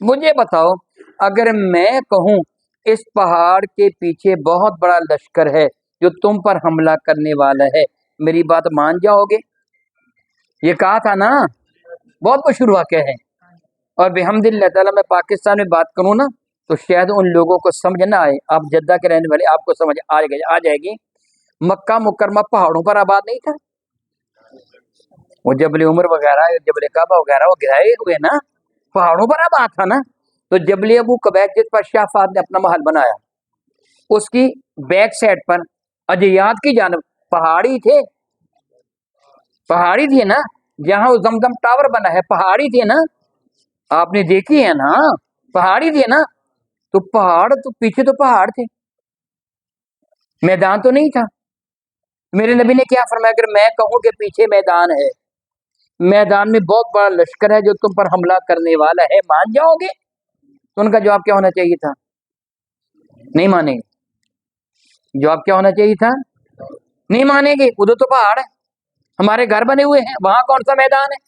مجھے بتاؤ اگر میں کہوں اس پہاڑ کے پیچھے بہت بڑا لشکر ہے جو تم پر حملہ کرنے والا ہے، میری بات مان جاؤ گے؟ یہ کہا تھا نا، بہت مشہور واقعہ ہے۔ اور بحمد اللہ تعالیٰ میں پاکستان میں بات کروں نا تو شاید ان لوگوں کو سمجھ نہ آئے، آپ جدہ کے رہنے والے آپ کو سمجھ آ جائے گی۔ مکہ مکرمہ پہاڑوں پر آباد نہیں تھا، وہ جبل عمر وغیرہ جبل کعبہ وغیرہ وہ گرائے ہوئے نا، پہاڑوں پر آباد تھا نا۔ تو جبل ابو قبیس جس پر شاہ فہد نے اپنا محل بنایا، اس کی بیک سائڈ پر اجیات کی جانب پہاڑی تھے، پہاڑی تھے نا، جہاں وہ زمزم ٹاور بنا ہے پہاڑی تھے نا، آپ نے دیکھی ہے نا، پہاڑی تھے نا۔ تو پہاڑ تو پیچھے تو پہاڑ تھے، میدان تو نہیں تھا۔ میرے نبی نے کیا فرمایا؟ اگر میں کہوں کہ پیچھے میدان ہے، میدان میں بہت بڑا لشکر ہے جو تم پر حملہ کرنے والا ہے، مان جاؤ گے؟ تو ان کا جواب کیا ہونا چاہیے تھا؟ نہیں مانیں گے۔ جواب کیا ہونا چاہیے تھا؟ نہیں مانیں گے، ادھر تو پہاڑ ہے، ہمارے گھر بنے ہوئے ہیں، وہاں کون سا میدان ہے؟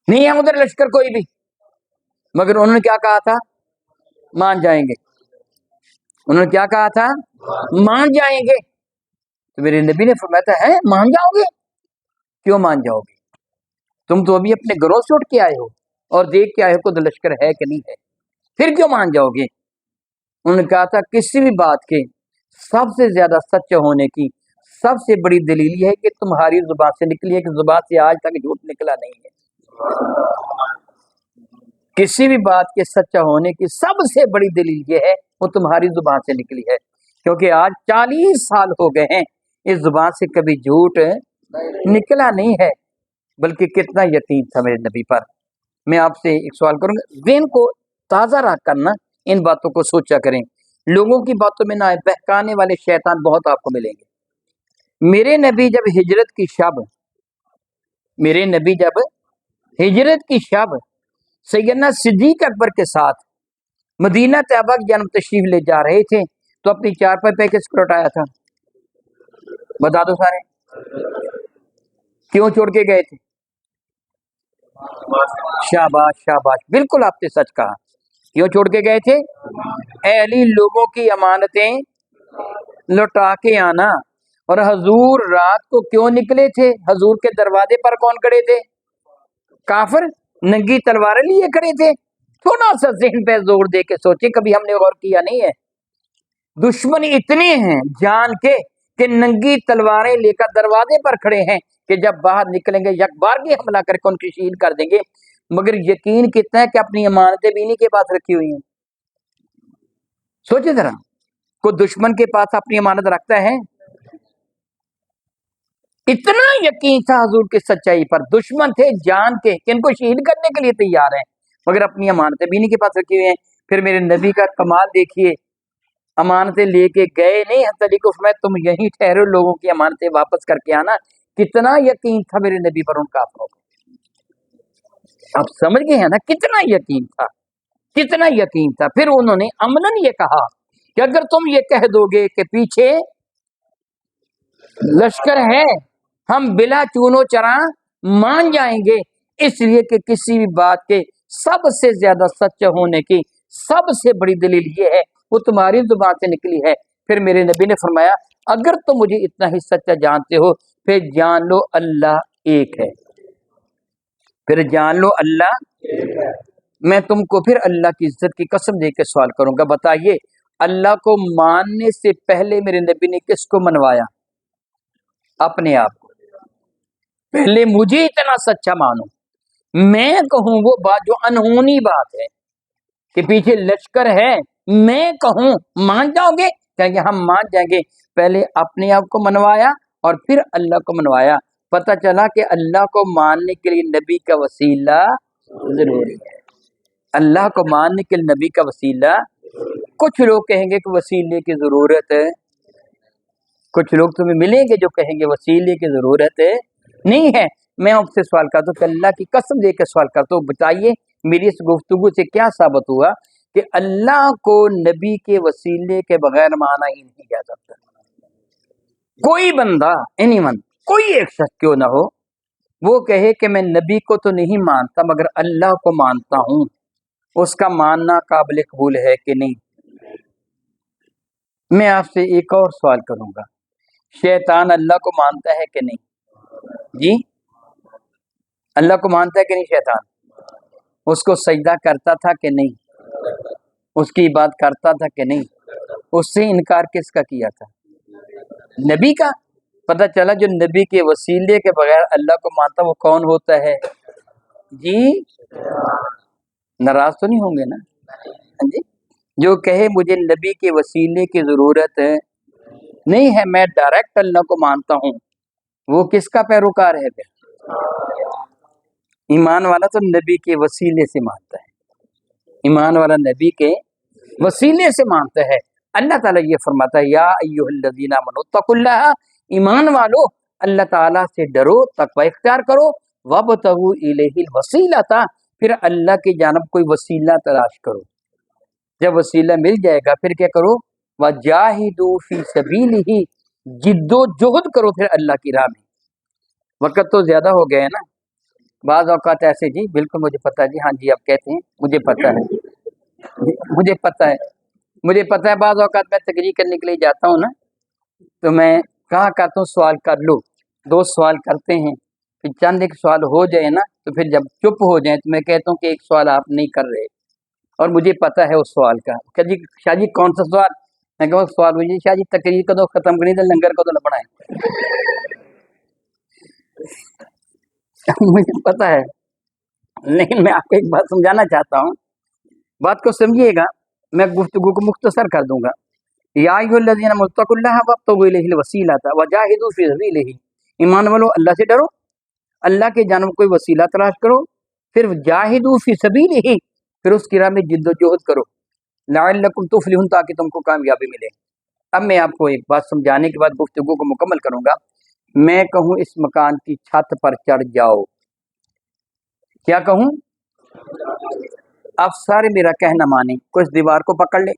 نہیں ہے ادھر لشکر کوئی بھی۔ مگر انہوں نے کیا کہا تھا؟ مان جائیں گے۔ انہوں نے کیا کہا تھا؟ مان جائیں گے۔ تو میرے نبی نے فرمایا تھا ہے مان جاؤ گے؟ کیوں مان جاؤ گے؟ تم تو ابھی اپنے گھروں سے اٹھ کے آئے ہو اور دیکھ کے آئے ہو کہ لشکر ہے کہ نہیں ہے، پھر کیوں مان جاؤ گے؟ انہوں نے کہا تھا کسی بھی بات کے سب سے زیادہ سچ ہونے کی سب سے بڑی دلیل یہ ہے کہ تمہاری زبان سے نکلی ہے، کہ زبان سے آج تک جھوٹ نکلا نہیں ہے۔ کسی بھی بات کے سچا ہونے کی سب سے بڑی دلیل یہ ہے وہ تمہاری زبان سے نکلی ہے، کیونکہ آج 40 سال ہو گئے ہیں اس زبان سے کبھی جھوٹ نکلا نہیں ہے، بلکہ کتنا یقین تھا میرے نبی پر۔ میں آپ سے ایک سوال کروں گا، ذہن کو تازہ رکھ کرنا ان باتوں کو سوچا کریں، لوگوں کی باتوں میں نہ آئے، بہکانے والے شیطان بہت آپ کو ملیں گے۔ میرے نبی جب ہجرت کی شب، میرے نبی جب ہجرت کی شب سیدنا صدیق اکبر کے ساتھ مدینہ طیبہ کی جانب تشریف لے جا رہے تھے تو اپنی چارپائی پہ کس کو لوٹایا تھا؟ بتا دو سارے، کیوں چھوڑ کے گئے تھے؟ شاباش شاباش، بالکل آپ نے سچ کہا، کیوں چھوڑ کے گئے تھے؟ اے علی، لوگوں کی امانتیں لوٹا کے آنا۔ اور حضور رات کو کیوں نکلے تھے؟ حضور کے دروازے پر کون کھڑے تھے؟ کافر ننگی تلواریں لیے کھڑے تھے۔ تھوڑا سا ذہن پہ زور دے کے سوچے، کبھی ہم نے غور کیا نہیں ہے؟ دشمن اتنے ہیں جان کے کہ ننگی تلواریں لے کر دروازے پر کھڑے ہیں کہ جب باہر نکلیں گے یک بار بھی حملہ کر کے ان کی شہید کر دیں گے، مگر یقین کتنا ہے کہ اپنی امانتیں بھی انہیں کے پاس رکھی ہوئی ہیں۔ سوچے ذرا، کوئی دشمن کے پاس اپنی امانت رکھتا ہے؟ اتنا یقین تھا حضور کی سچائی پر، دشمن تھے جان کے کہ ان کو شہید کرنے کے لیے تیار ہیں، مگر اپنی امانتیں بھی انہیں کے پاس رکھی ہوئی ہیں۔ پھر میرے نبی کا کمال دیکھیے، امانتیں لے کے گئے نہیں، حضرت علی کو فرمایا تم یہیں ٹھہرو، لوگوں کی امانتیں واپس کر کے آنا۔ کتنا یقین تھا میرے نبی پر ان کافروں کو، آپ سمجھ گئے ہیں نا کتنا یقین تھا، کتنا یقین تھا۔ پھر انہوں نے عملاً یہ کہا کہ اگر تم یہ کہہ دو گے کہ پیچھے لشکر ہے، ہم بلا چون و چراں مان جائیں گے، اس لیے کہ کسی بھی بات کے سب سے زیادہ سچ ہونے کی سب سے بڑی دلیل یہ ہے وہ تمہاری زبان سے نکلی ہے۔ پھر میرے نبی نے فرمایا اگر تم مجھے اتنا ہی سچا جانتے ہو پھر جان لو اللہ ایک ہے، پھر جان لو اللہ۔ میں تم کو پھر اللہ کی عزت کی قسم دے کے سوال کروں گا، بتائیے اللہ کو ماننے سے پہلے میرے نبی نے کس کو منوایا؟ اپنے آپ کو۔ پہلے مجھے اتنا سچا مانو، میں کہوں وہ بات جو انہونی بات ہے کہ پیچھے لشکر ہے، میں کہوں مان جاؤ گے؟ کہ ہم مان جائیں گے۔ پہلے اپنے آپ کو منوایا اور پھر اللہ کو منوایا۔ پتہ چلا کہ اللہ کو ماننے کے لیے نبی کا وسیلہ ضروری ہے، اللہ کو ماننے کے لیے نبی کا وسیلہ۔ کچھ لوگ کہیں گے کہ وسیلے کی ضرورت ہے، کچھ لوگ تمہیں ملیں گے جو کہیں گے وسیلے کی ضرورت نہیں ہے۔ میں آپ سے سوال کرتا ہوں کہ اللہ کی قسم دے کے سوال کرتا ہوں، بتائیے میری اس گفتگو سے کیا ثابت ہوا کہ اللہ کو نبی کے وسیلے کے بغیر مانا ہی نہیں جا سکتا۔ کوئی بندہ اینی ون، کوئی ایک شخص کیوں نہ ہو، وہ کہے کہ میں نبی کو تو نہیں مانتا مگر اللہ کو مانتا ہوں، اس کا ماننا قابل قبول ہے کہ نہیں؟ میں آپ سے ایک اور سوال کروں گا، شیطان اللہ کو مانتا ہے کہ نہیں؟ جی اللہ کو مانتا ہے کہ نہیں شیطان؟ اس کو سجدہ کرتا تھا کہ نہیں؟ اس کی عبادت کرتا تھا کہ نہیں؟ اس سے انکار کس کا کیا تھا؟ نبی کا۔ پتہ چلا جو نبی کے وسیلے کے بغیر اللہ کو مانتا وہ کون ہوتا ہے؟ جی ناراض تو نہیں ہوں گے نا؟ جی جو کہے مجھے نبی کے وسیلے کی ضرورت نہیں ہے، میں ڈائریکٹ اللہ کو مانتا ہوں، وہ کس کا پیروکار ہے پھر؟ ایمان والا تو نبی کے وسیلے سے مانتا ہے، ایمان والا نبی کے وسیلے سے مانتا ہے۔ اللہ تعالیٰ یہ فرماتا ہے یا ایھا الذین آمنوا اتقوا اللہ، ایمان والو اللہ تعالیٰ سے ڈرو، تقوی اختیار کرو، وابتغوا الیہ الوسیلۃ، پھر اللہ کی جانب کوئی وسیلہ تلاش کرو، جب وسیلہ مل جائے گا پھر کیا کرو؟ وجاہدوا فی سبیلہ، جد و جہد کرو پھر اللہ کی راہ میں۔ وقت تو زیادہ ہو گیا ہے نا، بعض اوقات ایسے جی بالکل مجھے پتہ ہے، جی ہاں جی آپ کہتے ہیں مجھے پتہ ہے، مجھے پتہ ہے بعض اوقات میں تقریر کرنے کے لیے جاتا ہوں نا تو میں کہا کرتا ہوں سوال کر لو، دو سوال کرتے ہیں، پھر چند ایک سوال ہو جائے نا تو پھر جب چپ ہو جائیں تو میں کہتا ہوں کہ ایک سوال آپ نہیں کر رہے اور مجھے پتہ ہے اس سوال کا۔ کہ جی شاہ جی کون سا سوال؟ میں کہا سوال مجھے شاہ جی تقریر کو تو ختم کرنی تھی، لنگر کو تو نہ بڑھائیں۔ مجھے پتہ ہے، لیکن میں آپ کو ایک بات سمجھانا چاہتا ہوں، بات کو سمجھیے گا، میں گفتگو کو مختصر کر دوں گا۔ یا ایھا الذین آمنوا اتقوا اللہ وابتغوا الیہ الوسیلۃ وجاہدوا فی سبیلہ، ایمان والو اللہ سے ڈرو، اللہ کے جانب کوئی وسیلہ تلاش کرو، پھر جاہدوا فی سبیلہ، پھر اس کی راہ میں جد و جہد کرو، لعلکم تفلحون، تاکہ تم کو کامیابی ملے۔ اب میں آپ کو ایک بات سمجھانے کے بعد گفتگو کو مکمل کروں گا۔ میں کہوں اس مکان کی چھت پر چڑھ جاؤ، کیا کہوں؟ اب سارے میرا کہنا مانیں، کوئی اس دیوار کو پکڑ لے،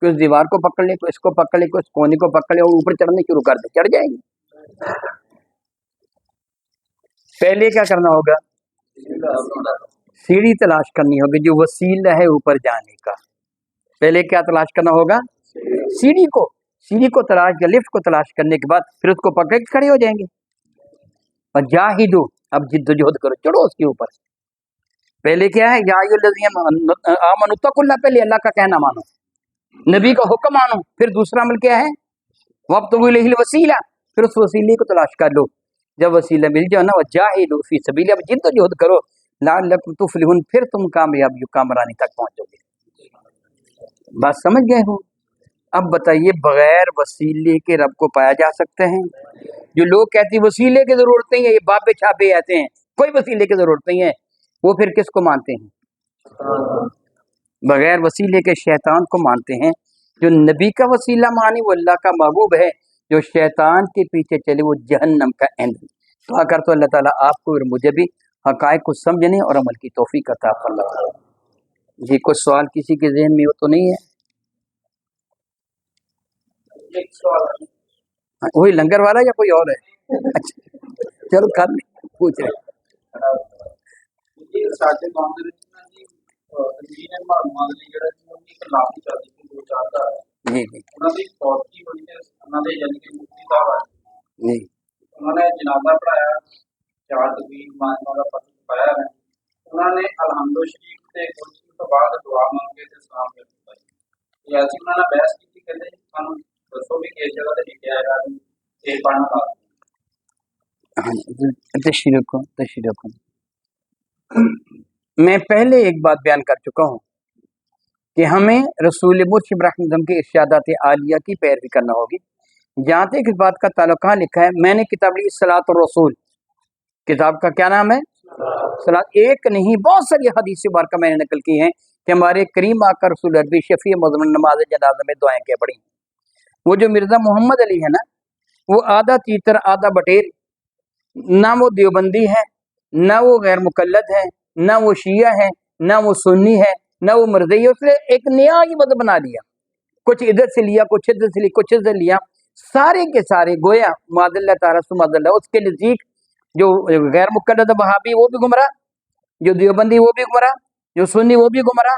کوئی اس دیوار کو پکڑ لے، کوئی اس کو پکڑ لے، کوئی اس کونے کو پکڑ لے اور اوپر چڑھنے شروع کر دے، چڑھ جائے گی؟ پہلے کیا کرنا ہوگا؟ سیڑھی تلاش کرنی ہوگی جو وسیلہ ہے اوپر جانے کا۔ پہلے کیا تلاش کرنا ہوگا؟ سیڑھی کو تلاش یا لفٹ کو تلاش کرنے کے بعد پھر اس کو پکڑ کے کھڑے ہو جائیں گے۔ اور جاہدو، اب جد و جہد کرو، چڑھو اس کے اوپر۔ پہلے کیا ہے؟ یا ایھا الذین آمنوا اتقوا اللہ، پہلے اللہ کا کہنا مانو، نبی کا حکم مانو، پھر دوسرا عمل کیا ہے؟ وابتغوا الیہ الوسیلہ، پھر اس وسیلے کو تلاش کر لو، جب وسیلہ مل جائے نا وجاہدوا فی سبیلہ، اب جد و جہد کرو، لعلکم تفلحون، پھر تم کامیابی کامرانی تک پہنچو گے۔ بات سمجھ گئے ہو؟ اب بتائیے بغیر وسیلے کے رب کو پایا جا سکتا ہے؟ جو لوگ کہتے ہیں وسیلے کی ضرورت نہیں ہے، یہ بابے چھاپے آتے ہیں، کوئی وسیلے کی ضرورت نہیں ہے، وہ پھر کس کو مانتے ہیں؟ بغیر وسیلے کے شیطان کو مانتے ہیں۔ جو نبی کا وسیلہ مانے وہ اللہ کا محبوب ہے، جو شیطان کے پیچھے چلے وہ جہنم کا ایندھن۔ دعا کرتا ہوں اللہ تعالیٰ آپ کو اور مجھے بھی حقائق کو سمجھنے اور عمل کی توفیق عطا فرمائے۔ جی کوئی سوال کسی کے ذہن میں ہو تو نہیں ہے؟ وہی لنگر والا یا کوئی اور ہے؟ اچھا چلو کر لیں، پوچھ رہے۔ جی جی جی انہوں نے جنازہ پڑھایا، چار تکبیر والا پڑھایا ہے، انہوں نے الحمد شریف سے کرسی تو بعد دعا مانگے تے سلام کیا۔ یہ ایسی انہوں نے بحث کی تھی، کہتے سانو دسو بھی کس جگہ تے لکھیا ہے کہ پڑھنا تشریح کو میں پہلے ایک بات بیان کر چکا ہوں کہ ہمیں رسول مرشد رحمۃ اللہ کی ارشادات عالیہ کی پیروی کرنا ہوگی۔ جہاں تک اس بات کا تعلق کہاں لکھا ہے، میں نے کتاب لی صلاۃ الرسول، کتاب کا کیا نام ہے؟ صلاۃ۔ ایک نہیں بہت ساری حدیث مبارکہ میں نے نقل کی ہیں کہ ہمارے کریم آقا رسول عربی شفیع مضمون نماز جنازہ میں دعائیں کیا پڑھی۔ وہ جو مرزا محمد علی ہے نا، وہ آدھا تیتر آدھا بٹیر، نہ وہ دیوبندی ہے، نہ وہ غیر مقلد ہے، نہ وہ شیعہ ہے، نہ وہ سنی ہے، نہ وہ مرزئی ہے، اس نے ایک نیا ہی مذہب بنا لیا، کچھ ادھر سے لیا، کچھ ادھر سے لیا، کچھ ادھر لیا، سارے کے سارے گویا معاذ اللہ تعالیٰ سماذ اللہ، اس کے نزدیک جو غیر مقلد وہابی وہ بھی گمراہ، جو دیوبندی وہ بھی گمراہ، جو سنی وہ بھی گمراہ،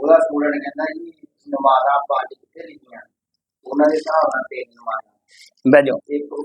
ਉਹਦਾ ਸਟੂਡੈਂਟ ਕਹਿੰਦਾ ਜੀ ਨਮਾਜ਼ਾਂ ਪੰਜ ਕਿੱਥੇ ਲਿਖੀਆਂ, ਉਹਨਾਂ ਦੇ ਹਿਸਾਬ ਨਾਲ ਤਿੰਨ ਨਮਾਜ਼ਾਂ ਬਹਿ ਜਾਓ। ਇੱਕ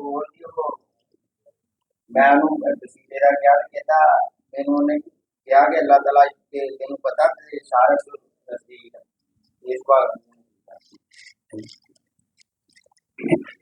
ਹੋਰ ਜੀ ਉਹ ਮੈਂ ਉਹਨੂੰ ਤਸੀਲੇ ਦਾ ਕਿਹਾ ਕਿ ਕਹਿੰਦਾ ਮੈਨੂੰ ਉਹਨੇ ਕਿਹਾ ਕਿ ਅੱਲਾਹ ਤਾਲਾ ਕਿ ਤੈਨੂੰ ਪਤਾ ਕਿ ਸਾਰਾ ਤਸਦੀਕ ਇਸ ਬਾਤ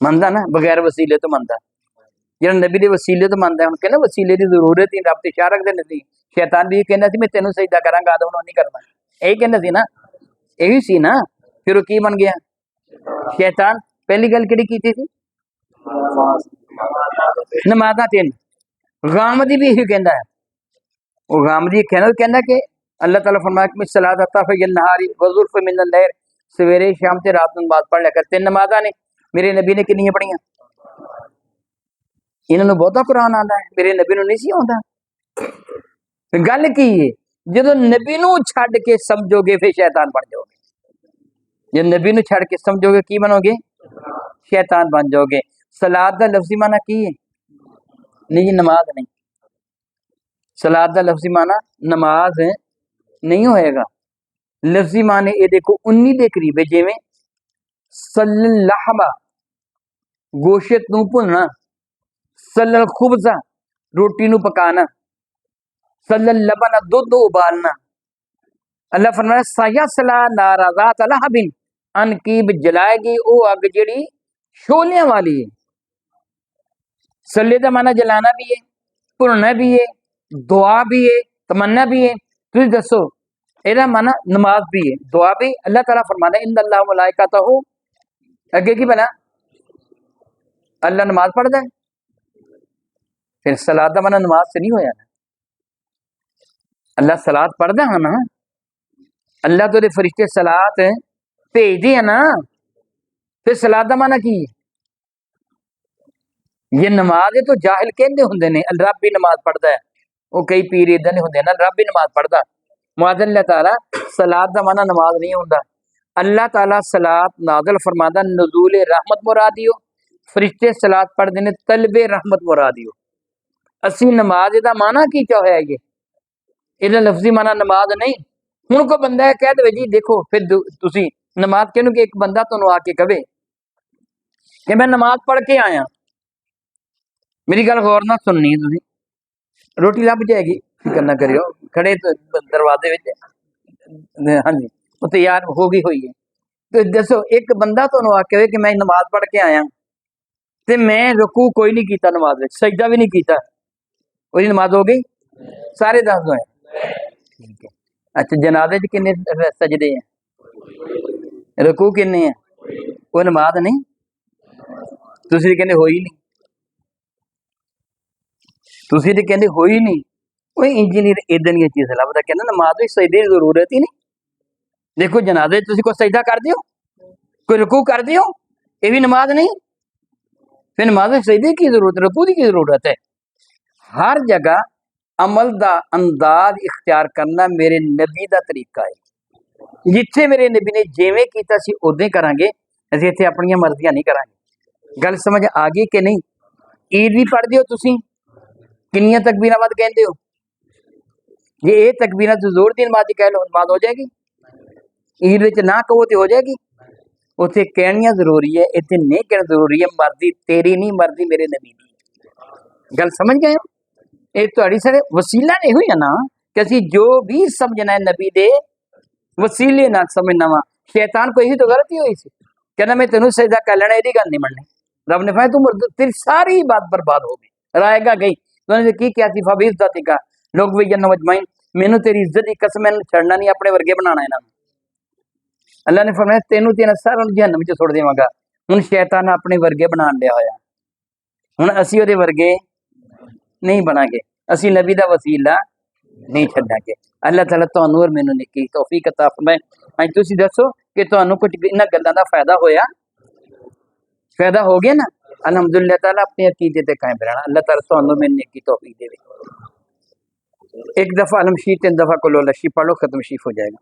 ਮੰਨਦਾ ਨਾ, ਬਗੈਰ ਵਸੀਲੇ ਤੋਂ ਮੰਨਦਾ। ਜਿਹੜਾ ਨਬੀ ਦੇ ਵਸੀਲੇ ਤੋਂ ਮੰਨਦਾ, ਹੁਣ ਕਹਿੰਦਾ ਵਸੀਲੇ ਦੀ ਜ਼ਰੂਰਤ ਹੀ ਰੱਬ ਤੇ ਸ਼ਾਹ ਰੱਖਦੇ ਨੇ ਸੀ। ਸ਼ੈਤਾਨ ਵੀ ਕਹਿੰਦਾ ਸੀ ਮੈਂ ਤੈਨੂੰ ਸਜਦਾ ਕਰਾਂਗਾ, ਆਦਮ ਨੂੰ ਨਹੀਂ ਕਰਨਾ, ਇਹੀ ਕਹਿੰਦਾ ਸੀ ਨਾ, ਇਹੀ ਸੀ ਨਾ। ਫਿਰ ਉਹ ਕੀ ਬਣ ਗਿਆ ਸ਼ੈਤਾਨ? ਪਹਿਲੀ ਗੱਲ ਕਿਹੜੀ ਕੀਤੀ ਸੀ? ਨਮਾਜ਼ਾਂ 3 ਗਾਮਦੀ ਵੀ ਇਹੀ ਕਹਿੰਦਾ ਹੈ। ਉਹ ਗਾਮਦੀ ਕਹਿੰਦਾ ਕਿ اللہ تعالیٰ فرمایا کہ صلاۃ طرف النہار وزلف من الليل، سویرے شام تے رات نماز پڑھ لیا کر۔ 3 نمازاں نے میرے نبی نے کنیاں پڑھیاں؟ انہوں نے بہتا قرآن آتا ہے، میرے نبی نو نہیں سی آتا۔ گل کی ہے جدو نبی نو چھڈ کے سمجھو گے پھر شیطان بن جاؤ گے۔ جب نبی نو چھڈ کے سمجھو گے کی بنو گے؟ شیطان بن جاؤ گے۔ صلاۃ دا لفظی معنی کی ہے؟ نہیں جی نماز نہیں، صلاۃ دا لفظی معنی نماز نہیں ہوئے گا۔ لفظی معنی یہ دیکھو 19 دے قریب ہے، جویں سل اللحم گوشت نو بھننا، سل الخبز روٹی نو پکانا، سل اللبن دودھ ابالنا۔ اللہ فرمایا سیصلی نارا ذات لہب، ان قریب جلائے گی او اگ جڑی شولیاں والی ہے۔ سلے دا معنی جلانا بھی ہے، بھننا بھی ہے، دعا بھی ہے، تمنا بھی ہے۔ تھی دسو یہ مانا نماز بھی ہے، دعا بھی۔ اللہ تعالیٰ فرماتا ہے ان اللہ ملائکتہ، اگے کی بنا اللہ نماز پڑھتا ہے، پھر صلاۃ دا مانا نماز سے نہیں ہویا نا۔ اللہ صلاۃ پڑھتا ہے نا، اللہ تو دے فرشتے صلاۃ بھیج دے نا، پھر صلاۃ دا مانا کی ہے؟ یہ نماز ہے تو جاہل کہندے ہوندے نے رب بھی نماز پڑھتا ہے، وہ کئی پیر ادھر نہیں ہوندے نا رب بھی نماز پڑھتا۔ معاذ اللہ تعالیٰ صلاۃ دا معنی نماز نہیں ہوندا۔ اللہ تعالیٰ صلاۃ نازل فرماتا نزول رحمت مرادیو، فرشتے صلاۃ پڑھتے ہیں طلب رحمت مرادیو۔ اسی نماز دا معنی کی کیا ہے یہ لفظی معنی نماز نہیں۔ ہن کو بندہ کہہ دے جی دیکھو پھر تسی نماز کہنو کہ ایک بندہ تانوں آ کے کہے کہ میں نماز پڑھ کے آیا، میری گل غور نہ سننی تسی، روٹی لب جائے گی فکر نہ کریو، کھڑے دروازے وچ ہاں جی وہ تیار ہو گئی ہوئی ہے۔ تو دسو ایک بندہ تانوں آ کے کہ میں نماز پڑھ کے آیا تے میں رکوع کوئی نہیں کیتا نماز وچ، سجدہ بھی نہیں کیتا، وہی نماز ہو گئی؟ سارے دس دو ہیں ٹھیک ہے۔ اچھا جنازے چ کنے سجدے ہیں؟ رکوع کنے ہیں؟ وہ نماز نہیں؟ تسی کہندے ہوئی نہیں، تسی تے کہندے ہوئی نہیں۔ وہ انجینئر ادھر یہ چیز لبدا کہنا نماز وچ سجدے دی ضرورت ہی نہیں۔ دیکھو جنازے تسی کوئی سجدہ کر دیو، کوئی رکوع کر دیو، یہ بھی نماز نہیں؟ پھر نماز وچ سجدے کی ضرورت، رکوع دی کی ضرورت ہے؟ ہر جگہ عمل دا انداز اختیار کرنا میرے نبی دا طریقہ ہے۔ جتھے میرے نبی نے جیویں کیتا سی اودے کران گے، اسی ایتھے اپنی مرضیاں نہیں کران گے۔ گل سمجھ آ گئی کہ نہیں؟ عید بھی پڑھ دیو تسی، کنیاں تکبیراں ود کہندے ہو؟ یہ اے تکبیراں تو زور دی نماز کہہ لو، نماز ہو جائے گی؟ عید وچ نہ کہو تے ہو جائے گی؟ اتنے کہنیاں ضروری ہے، اتنے نہیں کہنا ضروری ہے۔ مرضی تیری نہیں، مرضی میرے نبی دی۔ گل سمجھ گئے ہو؟ یہ تہاڈی سارے وسیلہ نہیں ہوئی ہے نا کہ اسی جو بھی سمجھنا ہے نبی دے وسیلے نہ سمجھنا وا۔ شیطان کو یہی تو غلطی ہوئی سی، کہنا میں تینوں سجدہ کر لینا، یہ گل نہیں مننی۔ رب نے فرمایا تم تیری ساری بات برباد ہو گئی، رائے گا گئی۔ تو نے کی کیا سی فبیز ذاتی کا لوگ بھی جن مجمعین، مینوں تیری عزت دی قسم میں چھڑنا نہیں، اپنے ورگے بنانا انہاں نوں۔ اللہ نے فرمایا تینوں تینا سارا جہنم وچ سٹ دیواں گا۔ ہن شیطان اپنے ورگے بنان لیا ہویا، ہن اسی دے ورگے نہیں بنا گے، اسی نبی دا وسیلہ نہیں چھڈاں گے۔ اللہ تعالیٰ تانوں اور مینوں نیکی توفیق عطا فرمائے۔ ہن تسی دسو کہ تانوں کچھ انہاں گلاں دا فائدہ ہویا؟ فائدہ ہو گیا نا؟ الحمدللہ تعالیٰ اپنے عقیدے تے قائم رہنا۔ اللہ تعالیٰ تانوں مینوں نیکی توفیق دے۔ ایک دفعہ علم شیف 3 دفعہ کلو لشی پڑھ لو، ختم شیف ہو جائے گا۔